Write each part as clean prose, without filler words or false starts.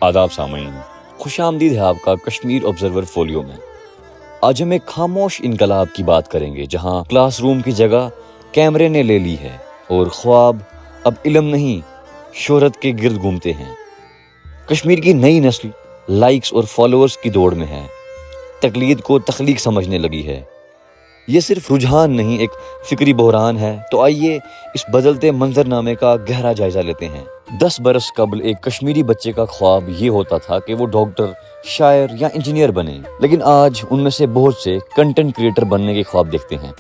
आदाब सामीन, खुश आमदीद है आपका कश्मीर ऑब्जर्वर फोलियो में। आज हम एक खामोश इनकलाब की बात करेंगे जहां क्लासरूम की जगह कैमरे ने ले ली है और ख्वाब अब इल्म नहीं शोहरत के गिर्द घूमते हैं। कश्मीर की नई नस्ल लाइक्स और फॉलोअर्स की दौड़ में है, तकलीद को तख्लीक समझने लगी है। ये सिर्फ रुझान नहीं, एक फिक्री बहरान है। तो आइए इस बदलते मंजरनामे का गहरा जायजा लेते हैं। 10 बरस कबल एक कश्मीरी बच्चे का ख्वाब ये होता था कि वो डॉक्टर, शायर या इंजीनियर बने, लेकिन आज उनमें से बहुत से कंटेंट क्रिएटर बनने के ख्वाब देखते हैं।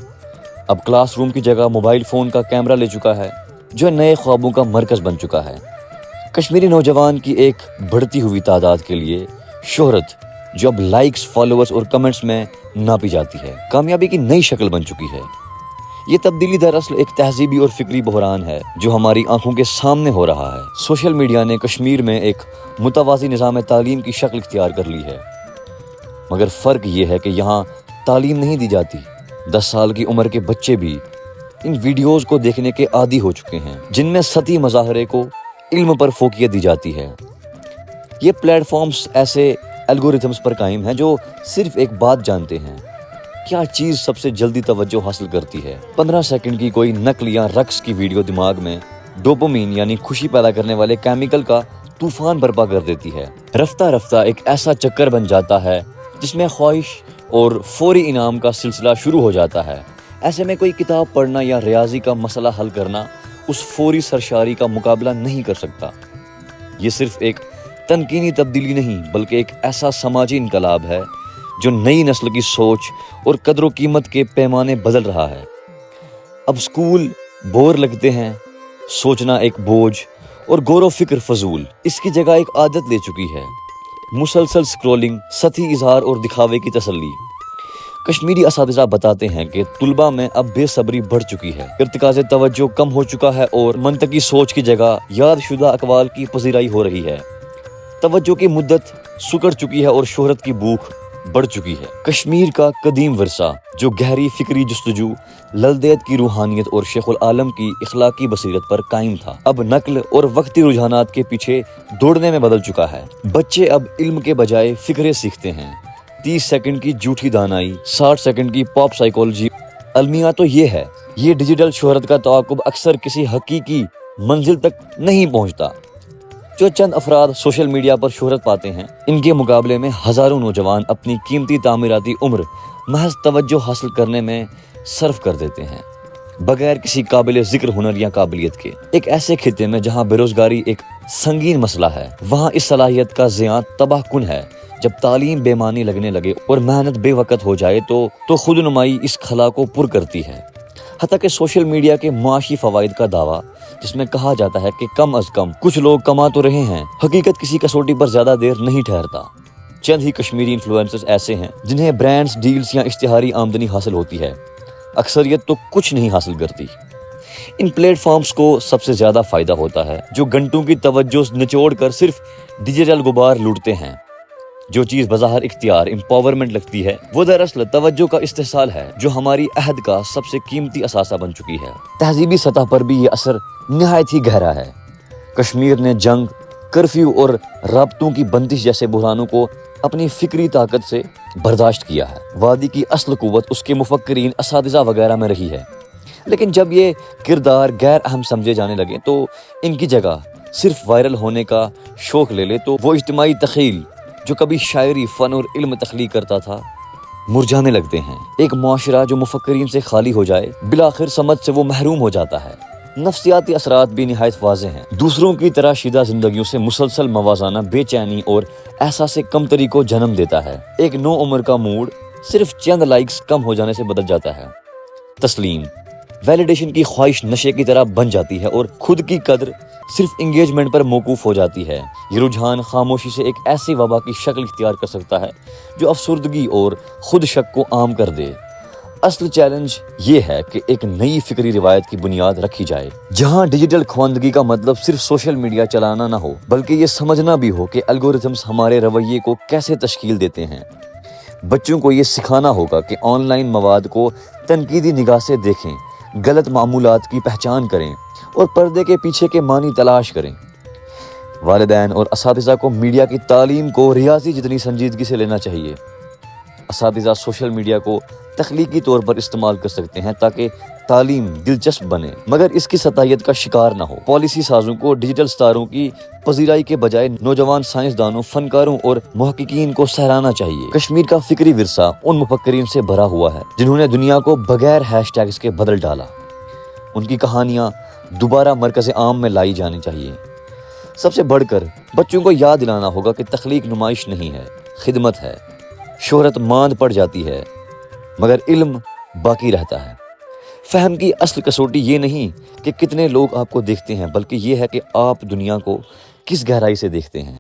अब क्लासरूम की जगह मोबाइल फ़ोन का कैमरा ले चुका है, जो नए ख्वाबों का मरकज़ बन चुका है। कश्मीरी नौजवान की एक बढ़ती हुई तादाद के लिए शोहरत, जो अब लाइक्स, फॉलोअर्स और कमेंट्स में नापी जाती है, कामयाबी की नई शक्ल बन चुकी है। ये तब्दीली दरअसल एक तहजीबी और फिक्री बहरान है जो हमारी आंखों के सामने हो रहा है। सोशल मीडिया ने कश्मीर में एक मुतवाज़ी निज़ाम तालीम की शक्ल इख्तियार कर ली है, मगर फ़र्क ये है कि यहाँ तालीम नहीं दी जाती। 10 साल की उम्र के बच्चे भी इन वीडियोज़ को देखने के आदी हो चुके हैं, जिनमें सती मज़ाहरे को इल्म पर फोकियत दी जाती है। ये प्लेटफॉर्म्स ऐसे एल्गोरिथम्स पर कायम हैं जो सिर्फ एक बात जानते हैं, क्या चीज़ सबसे जल्दी तवज्जो हासिल करती है। 15 सेकंड की कोई नकल या रक्स की वीडियो दिमाग में डोपामिन यानी खुशी पैदा करने वाले केमिकल का तूफान बर्पा कर देती है। रफ्ता रफ्ता एक ऐसा चक्कर बन जाता है जिसमें ख्वाहिश और फौरी इनाम का सिलसिला शुरू हो जाता है। ऐसे में कोई किताब पढ़ना या रियाजी का मसला हल करना उस फौरी सरशारी का मुकाबला नहीं कर सकता। ये सिर्फ एक तनकीनी तब्दीली नहीं, बल्कि एक ऐसा समाजी इनकलाब है जो नई नस्ल की सोच और कदर कीमत के पैमाने बदल रहा है। अब स्कूल बोर लगते हैं, सोचना एक बोझ और गौर फिक्र फजूल इसकी जगह एक आदत ले चुकी है। मुसलसल स्क्रॉलिंग, सतही इजहार और दिखावे की तसल्ली। कश्मीरी असातिज़ा बताते हैं कि तुलबा में अब बेसब्री बढ़ चुकी है, इर्तिकाज़ तवज्जो कम हो चुका है और मंतकी सोच की जगह यादशुदा अक़वाल की पजीराई हो रही है। तवज्जो की मुद्दत सुकड़ चुकी है और शोहरत की भूख बढ़ चुकी है। कश्मीर का कदीम वर्सा जो गहरी फिक्री जुस्तजू, ललदेत की रूहानियत और शेखुल आलम की इखलाकी बसीरत पर कायम था, अब नकल और वक्ती रुझानात के पीछे दौड़ने में बदल चुका है। बच्चे अब इल्म के बजाय फिक्रे सीखते हैं। 30 सेकंड की झूठी दानाई, 60 सेकंड की पॉप साइकोलॉजी। अलमिया तो ये है, ये डिजिटल शोहरत का तवाक्कुब अक्सर किसी हकीकी मंजिल तक नहीं पहुंचता। जो चंद अफराद सोशल मीडिया पर शोहरत पाते हैं, इनके मुकाबले में हज़ारों नौजवान अपनी कीमती तामीराती उम्र महज तवज्जो हासिल करने में सर्फ कर देते हैं, बगैर किसी काबिल ज़िक्र हुनर या काबिलियत के। एक ऐसे खित्ते में जहां बेरोज़गारी एक संगीन मसला है, वहां इस सलाहियत का ज़ियां तबाहकुन है। जब तालीम बेमानी लगने लगे और मेहनत बेवक़्त हो जाए तो खुद नुमाई इस खला को पुर करती है। हत्ता कि सोशल मीडिया के मुआशी फ़वाइद का दावा, जिसमें कहा जाता है कि कम अज़ कम कुछ लोग कमा तो रहे हैं, हकीकत किसी कसौटी पर ज़्यादा देर नहीं ठहरता। चंद ही कश्मीरी इन्फ्लुएंसर्स ऐसे हैं जिन्हें ब्रांड्स, डील्स या इश्तिहारी आमदनी हासिल होती है, अक्सरियत तो कुछ नहीं हासिल करती। इन प्लेटफॉर्म्स को सबसे ज़्यादा फ़ायदा होता है जो घंटों की तवज्जो निचोड़ कर सिर्फ डिजिटल गुबार लूटते हैं। जो चीज़ बज़ाहिर इख्तियार, एम्पावरमेंट लगती है, वो दरअसल तवज्जो का इस्तेहसाल है, जो हमारी अहद का सबसे कीमती असासा बन चुकी है। तहजीबी सतह पर भी ये असर निहायत ही गहरा है। कश्मीर ने जंग, कर्फ्यू और राब्तों की बंदिश जैसे बुहरानों को अपनी फिक्री ताकत से बर्दाश्त किया है। वादी की असल कुव्वत उसके मुफक्किरीन, असातिज़ा वगैरह में रही है। लेकिन जब ये किरदार गैर अहम समझे जाने लगे तो इनकी जगह सिर्फ वायरल होने का शौक ले ले तो वो इज्तिमाई तख़ील जो कभी शायरी, फ़न और इल्म तख्लीक करता था, मुरझाने लगते हैं। एक मुआशरा जो मुफक्किरीन से खाली हो जाए, बिलाखिर समझ से वो महरूम हो जाता है। नफ्सियाती असरात भी निहायत वाज़ेह हैं। दूसरों की तरह शीदा जिंदगियों से मुसलसल मवाज़ाना बेचैनी और एहसास कमतरी को जन्म देता है। एक नो उम्र का मूड सिर्फ चंद लाइक्स कम हो जाने से बदल जाता है। तस्लीम, वैलिडेशन की ख्वाहिश नशे की तरह बन जाती है और खुद की कदर सिर्फ इंगेजमेंट पर मौकूफ़ हो जाती है। ये रुझान खामोशी से एक ऐसी वबा की शक्ल इख्तियार कर सकता है जो अफसुर्दगी और खुद शक को आम कर दे। असल चैलेंज ये है कि एक नई फिक्री रिवायत की बुनियाद रखी जाए, जहां डिजिटल ख्वांदगी का मतलब सिर्फ सोशल मीडिया चलाना ना हो, बल्कि ये समझना भी हो कि एल्गोरिथम्स हमारे रवैये को कैसे तश्कील देते हैं। बच्चों को ये सिखाना होगा कि ऑनलाइन मवाद को तनकीदी निगाह से देखें, गलत मामूलात की पहचान करें और पर्दे के पीछे के मानी तलाश करें। والدین اور اساتذہ کو میڈیا کی تعلیم کو ریاضی جتنی سنجیدگی سے لینا چاہیے۔ اساتذہ سوشل میڈیا کو تخلیقی طور پر استعمال کر سکتے ہیں تاکہ تعلیم دلچسپ بنے، مگر اس کی سطحیت کا شکار نہ ہو۔ پالیسی سازوں کو ڈیجیٹل ستاروں کی پذیرائی کے بجائے نوجوان سائنسدانوں، فنکاروں اور محققین کو سراہنا چاہیے۔ کشمیر کا فکری ورثہ ان مفکرین سے بھرا ہوا ہے جنہوں نے دنیا کو بغیر ہیش ٹیگز کے بدل ڈالا۔ ان کی کہانیاں دوبارہ مرکز عام میں لائی جانی چاہیے۔ سب سے بڑھ کر بچوں کو یاد دلانا ہوگا کہ تخلیق نمائش نہیں ہے، خدمت ہے۔ شہرت ماند پڑ جاتی ہے مگر علم باقی رہتا ہے۔ فہم کی اصل کسوٹی یہ نہیں کہ کتنے لوگ آپ کو دیکھتے ہیں، بلکہ یہ ہے کہ آپ دنیا کو کس گہرائی سے دیکھتے ہیں۔